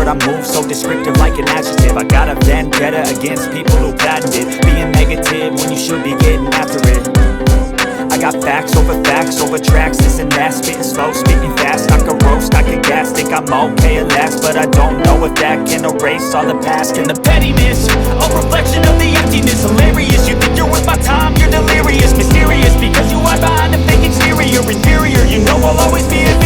word I move so descriptive like an adjective. I got a vendetta against people who patented being negative when you should be getting after it. I got facts over tracks, this and that, spitting slow, speaking fast. I could roast, I could gas, think I'm okay at last, but I don't know if that can erase all the past and the pettiness. A reflection of the emptiness, hilarious. You think you're worth my time, you're delirious, mysterious, because you hide behind a fake exterior. Inferior, you know I'll always be inferior.